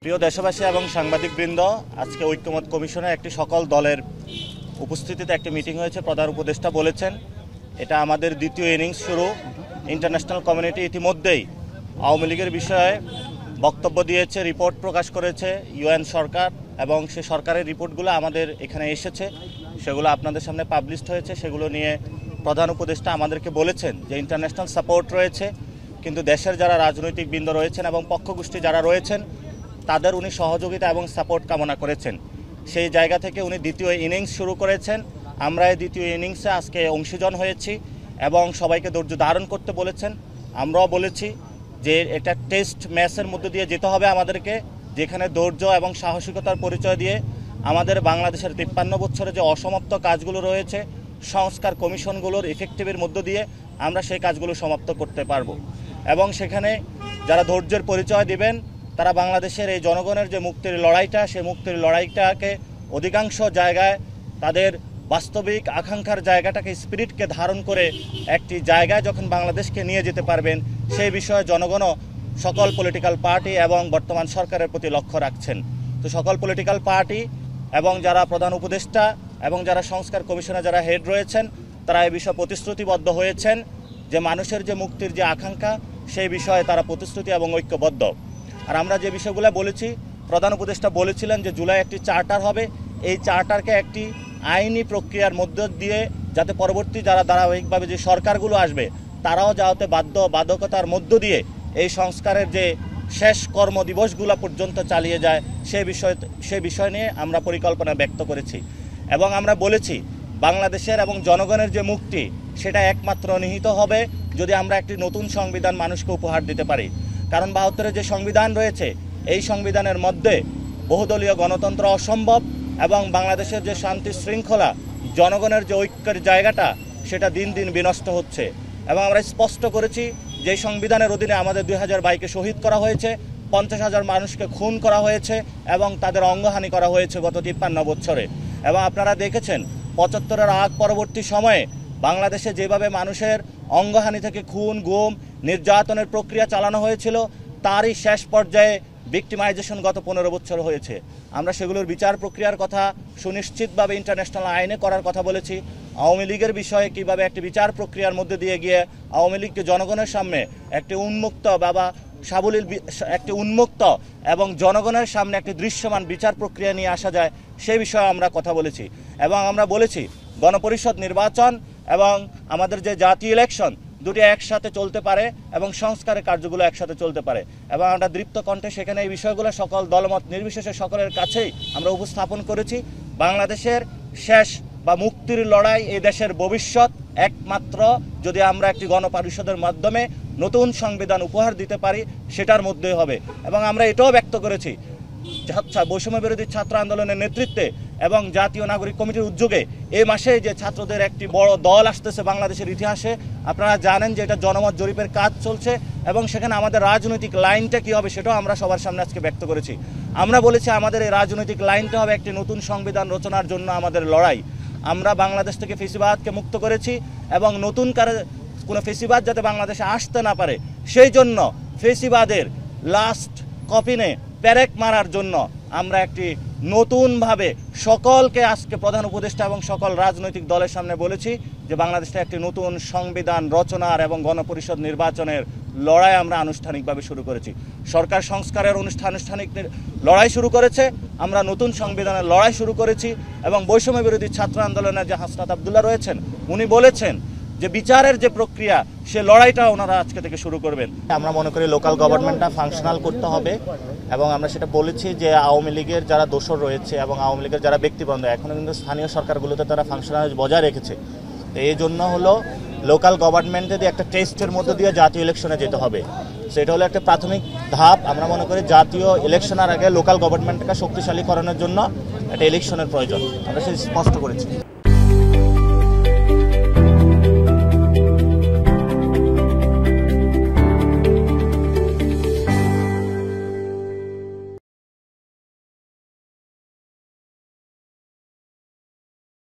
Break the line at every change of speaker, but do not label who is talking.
প্রিয় দেশবাসী এবং সাংবাদিকবৃন্দ, আজকে ঐক্যমত কমিশনের একটি সকল দলের উপস্থিতিতে একটি মিটিং হয়েছে। প্রধান উপদেষ্টা বলেছেন এটা আমাদের দ্বিতীয় ইনিংস শুরু। ইন্টারন্যাশনাল কমিউনিটি ইতিমধ্যেই আওয়ামী লীগের বিষয়ে বক্তব্য দিয়েছে, রিপোর্ট প্রকাশ করেছে ইউএন সরকার, এবং সে সরকারের রিপোর্টগুলো আমাদের এখানে এসেছে, সেগুলো আপনাদের সামনে পাবলিশড হয়েছে। সেগুলো নিয়ে প্রধান উপদেষ্টা আমাদেরকে বলেছেন যে ইন্টারন্যাশনাল সাপোর্ট রয়েছে, কিন্তু দেশের যারা রাজনৈতিক বৃন্দ রয়েছেন এবং পক্ষগোষ্ঠী যারা রয়েছেন তাদের উনি সহযোগিতা এবং সাপোর্ট কামনা করেছেন। সেই জায়গা থেকে উনি দ্বিতীয় ইনিংস শুরু করেছেন। আমরা এই দ্বিতীয় ইনিংসে আজকে অংশীজন হয়েছি এবং সবাইকে ধৈর্য ধারণ করতে বলেছেন। আমরাও বলেছি যে এটা টেস্ট ম্যাচের মধ্যে দিয়ে যেতে হবে আমাদেরকে, যেখানে ধৈর্য এবং সাহসিকতার পরিচয় দিয়ে আমাদের বাংলাদেশের 53 বছরে যে অসমাপ্ত কাজগুলো রয়েছে, সংস্কার কমিশনগুলোর ইফেক্টিভের মধ্য দিয়ে আমরা সেই কাজগুলো সমাপ্ত করতে পারবো। এবং সেখানে যারা ধৈর্যের পরিচয় দিবেন তারা বাংলাদেশের এই জনগণের যে মুক্তির লড়াইটা, সেই মুক্তির লড়াইটাকে অধিকাংশ জায়গায় তাদের বাস্তবিক আকাঙ্ক্ষার জায়গাটাকে, স্পিরিটকে ধারণ করে একটি জায়গায় যখন বাংলাদেশকে নিয়ে যেতে পারবেন, সেই বিষয়ে জনগণও সকল পলিটিক্যাল পার্টি এবং বর্তমান সরকারের প্রতি লক্ষ্য রাখছেন। তো সকল পলিটিক্যাল পার্টি এবং যারা প্রধান উপদেষ্টা এবং যারা সংস্কার কমিশনে যারা হেড রয়েছেন, তারা এই বিষয়ে প্রতিশ্রুতিবদ্ধ হয়েছেন যে মানুষের যে মুক্তির যে আকাঙ্ক্ষা, সেই বিষয়ে তারা প্রতিশ্রুতি এবং ঐক্যবদ্ধ। আর আমরা যে বিষয়গুলো বলেছি, প্রধান উপদেষ্টা বলেছিলেন যে জুলাই একটি চার্টার হবে, এই চার্টারকে একটি আইনি প্রক্রিয়ার মধ্য দিয়ে যাতে পরবর্তী যারা ধারাবাহিকভাবে যে সরকারগুলো আসবে তারাও যাতে বাধ্যকতার মধ্য দিয়ে এই সংস্কারের যে শেষ কর্মদিবসগুলো পর্যন্ত চালিয়ে যায়, সে বিষয় নিয়ে আমরা পরিকল্পনা ব্যক্ত করেছি। এবং আমরা বলেছি বাংলাদেশের এবং জনগণের যে মুক্তি, সেটা একমাত্র নিহিত হবে যদি আমরা একটি নতুন সংবিধান মানুষকে উপহার দিতে পারি। কারণ 72-এর যে সংবিধান রয়েছে, এই সংবিধানের মধ্যে বহুদলীয় গণতন্ত্র অসম্ভব, এবং বাংলাদেশের যে শান্তি শৃঙ্খলা, জনগণের যে ঐক্যের জায়গাটা, সেটা দিন দিন বিনষ্ট হচ্ছে। এবং আমরা স্পষ্ট করেছি যে সংবিধানের অধীনে আমাদের 2000 ভাইকে শহীদ করা হয়েছে, 50,000 মানুষকে খুন করা হয়েছে এবং তাদের অঙ্গহানি করা হয়েছে গত 53 বছরে। এবং আপনারা দেখেছেন 75-এর আগ পরবর্তী সময়ে বাংলাদেশে যেভাবে মানুষের অঙ্গহানি থেকে খুন, গুম, নির্যাতনের প্রক্রিয়া চালানো হয়েছিল, তারই শেষ পর্যায়ে ভিক্টিমাইজেশন গত 15 বছর হয়েছে। আমরা সেগুলোর বিচার প্রক্রিয়ার কথা সুনিশ্চিতভাবে ইন্টারন্যাশনাল আইনে করার কথা বলেছি। আওয়ামী লীগের বিষয়ে কীভাবে একটি বিচার প্রক্রিয়ার মধ্যে দিয়ে গিয়ে আওয়ামী লীগকে জনগণের সামনে একটি উন্মুক্ত এবং জনগণের সামনে একটি দৃশ্যমান বিচার প্রক্রিয়া নিয়ে আসা যায়, সেই বিষয়ে আমরা কথা বলেছি। এবং আমরা বলেছি গণপরিষদ নির্বাচন এবং আমাদের যে জাতীয় ইলেকশন, দুটি একসাথে চলতে পারে এবং সংস্কারের কার্যগুলো একসাথে চলতে পারে। এবং আমরা দৃপ্ত কণ্ঠে সেখানে এই বিষয়গুলো সকল দলমত নির্বিশেষে সকলের কাছেই আমরা উপস্থাপন করেছি। বাংলাদেশের শেষ বা মুক্তির লড়াই, এই দেশের ভবিষ্যৎ একমাত্র যদি আমরা একটি গণপরিষদের মাধ্যমে নতুন সংবিধান উপহার দিতে পারি, সেটার মধ্যে হবে। এবং আমরা এটাও ব্যক্ত করেছি বৈষম্য বিরোধী ছাত্র আন্দোলনের নেতৃত্বে এবং জাতীয় নাগরিক কমিটির উদ্যোগে এই মাসে যে ছাত্রদের একটি বড় দল আসতেছে বাংলাদেশের ইতিহাসে, আপনারা জানেন যে এটা জনমত জরিপের কাজ চলছে, এবং সেখানে আমাদের রাজনৈতিক লাইনটা কী হবে সেটাও আমরা সবার সামনে আজকে ব্যক্ত করেছি। আমরা বলেছি আমাদের এই রাজনৈতিক লাইনটা হবে একটি নতুন সংবিধান রচনার জন্য আমাদের লড়াই। আমরা বাংলাদেশ থেকে ফেসিবাদকে মুক্ত করেছি, এবং নতুন করে কোনো ফেসিবাদ যাতে বাংলাদেশে আসতে না পারে, সেই জন্য ফেসিবাদের লাস্ট কফিনে প্যারেক মারার জন্য আমরা একটি নতুনভাবে সকলকে আজকে প্রধান উপদেষ্টা এবং সকল রাজনৈতিক দলের সামনে বলেছি যে বাংলাদেশে একটি নতুন সংবিধান রচনার এবং গণপরিষদ নির্বাচনের লড়াই আমরা আনুষ্ঠানিকভাবে শুরু করেছি। সরকার সংস্কারের আনুষ্ঠানিক লড়াই শুরু করেছে, আমরা নতুন সংবিধানের লড়াই শুরু করেছি। এবং বৈষম্য বিরোধী ছাত্র আন্দোলনের যে হাসনাত আবদুল্লাহ রয়েছেন, উনি বলেছেন যে বিচারের যে প্রক্রিয়া, সে লড়াইটা ওনারা আজকে থেকে শুরু করবেন। আমরা মনে করি লোকাল গভর্নমেন্টটা ফাংশনাল করতে হবে, এবং আমরা সেটা বলেছি যে আওয়ামী লীগের যারা দোসর রয়েছে এবং আওয়ামী লীগের যারা ব্যক্তিবন্ধ, এখনও কিন্তু স্থানীয় সরকারগুলোতে তারা ফাংশনাল বজায় রেখেছে। তো এই জন্য হলো লোকাল গভর্নমেন্টে দিয়ে একটা টেস্টের মধ্যে দিয়ে জাতীয় ইলেকশনে যেতে হবে। সেটা হলো একটা প্রাথমিক ধাপ। আমরা মনে করি জাতীয় ইলেকশনের আগে লোকাল গভর্নমেন্টকে শক্তিশালী করানোর জন্য একটা ইলেকশনের প্রয়োজন, আমরা সেটা স্পষ্ট করেছি।